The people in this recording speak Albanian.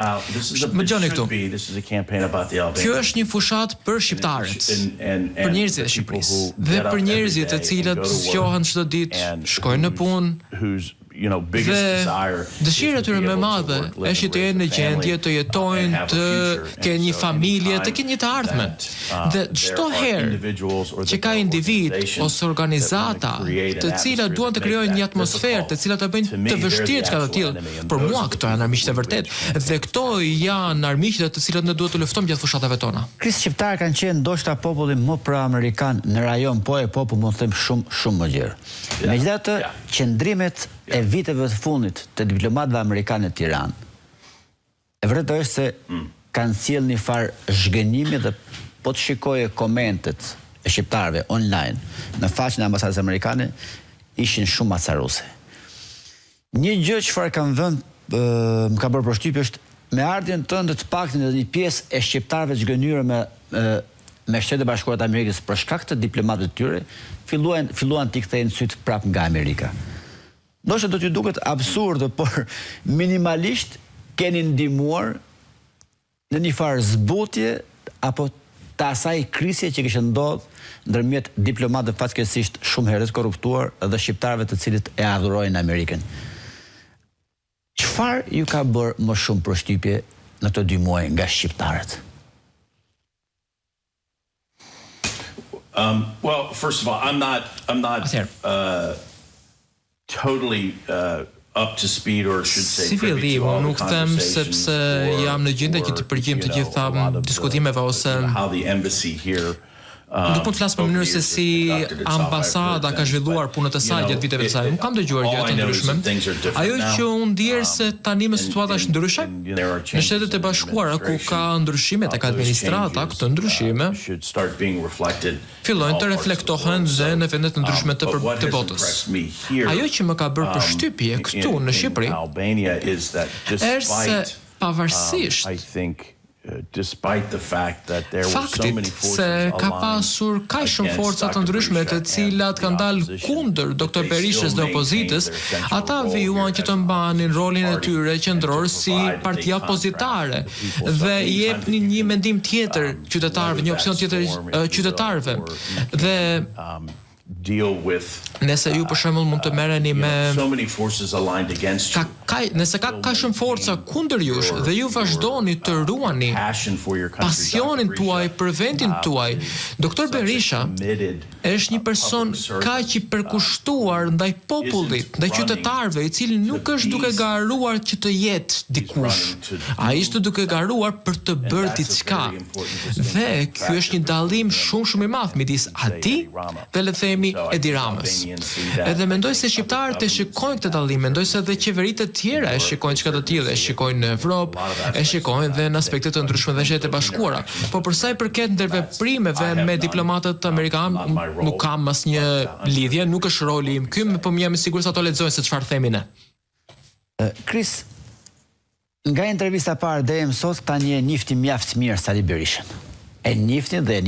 Më gjoni këtu. Kjo është një fushat për shqiptarët, për njerëzit e Shqipërisë dhe për njerëzit të cilët zgjohen çdo ditë, shkojnë në punë, dhe dëshira e tyre më e madhe është të jenë në gjendje të jetojnë, të kenë një familje, të kenë një të ardhme. Dhe çdo herë që ka individ ose organizata të cilat duan të krijojnë një atmosferë, të cilat të bëjnë të vështirë çka të tillë, për mua këto janë armiqtë e vërtet, dhe këto janë armiqtë të cilët ne duhet të luftojmë gjatë fushatave tona. Shqiptarë kanë qenë ndoshta populli më pro-amerikan në rajon, po e popull mund të them shumë më gjerë. Megjithatë, qëndrimet e viteve të fundit të diplomatëve amerikanë në Tiranë, e vërtetë është se kanë sjellë një farë zhgënjimi dhe po të shikoje komentet e shqiptarëve online në faqen e ambasadës amerikane ishin shumë acaruese. Një gjë çfarë kanë vënë më ka bërë përshtypje është me ardhjen tënde të paktën edhe një pjesë e shqiptarëve zhgënjur me Shtetet e Bashkuara të Amerikës për shkak të diplomatëve të tyre, filluan t'i kthejnë syt prapë nga Amerika. Ndoshta do t'ju duket absurde, por minimalisht keni ndihmuar në një farë zbutje apo të asaj krisje që kishte ndodhur ndërmjet diplomatëve fatkeqësisht shumë herët korruptuar dhe shqiptarëve të cilët e adhurojnë Amerikën. Çfarë ju ka bërë më shumë përshtypje në këto 2 muaj nga shqiptarët? Well, first of all, I'm not totally up to speed, or should say privy to all the conversations, sepse jam në gjendje që të përgjigjem të gjitha diskutimeve ose how the embassy here Nuk mund të flas për mënyrë se si ambasada ka zhvilluar punët e saj gjatë viteve të saj. Nuk kam dëgjuar gjëra të ndryshme. Ajo që unë ndier se tani me situata është ndryshe, në Shtetet e Bashkuara ku ka ndryshime tek administrata, këto ndryshime fillojnë të reflektohen dhe në vendet të ndryshme të botës. Ajo që më ka bërë përshtypje këtu në Shqipëri është se pavarësisht faktit se ka pasur kaq shumë forca të ndryshme të cilat kanë dalë kundër Dr. Berishës dhe opozitës, ata vijuan që të mbanin rolin e tyre qendror si partia opozitare dhe jepnin një mendim tjetër qytetarëve, një opsion tjetër qytetarëve. Dhe nëse ju për shembull mund të merreni me nëse ka shumë forca kundër jush dhe ju vazhdoni të ruani pasionin tuaj për vendin tuaj, Dr. Berisha është një person kaq i përkushtuar ndaj popullit, ndaj qytetarëve, i cili nuk është duke garuar që të jetë dikush. Ai është duke garuar për të bërë diçka. Dhe ky është një dallim shumë i madh midis atij dhe le të themi Edi Ramës. Edhe mendoj se shqiptarët e shikojnë këtë dallim, mendoj se edhe qeveritë të tjera e shikojnë çka të tillë, e shikojnë në Evropë, e shikojnë dhe në aspekte të ndryshme dhe Shtetet e Bashkuara. Po për sa i përket ndërveprimeve me diplomatët amerikanë, nuk kam asnjë lidhje, nuk është roli im ky, po jam i sigurt se ato lexojnë se çfarë themi ne. Kris, nga intervista e parë deri më sot tani e njihni mjaft mirë Sali Berishën. E njihni dhe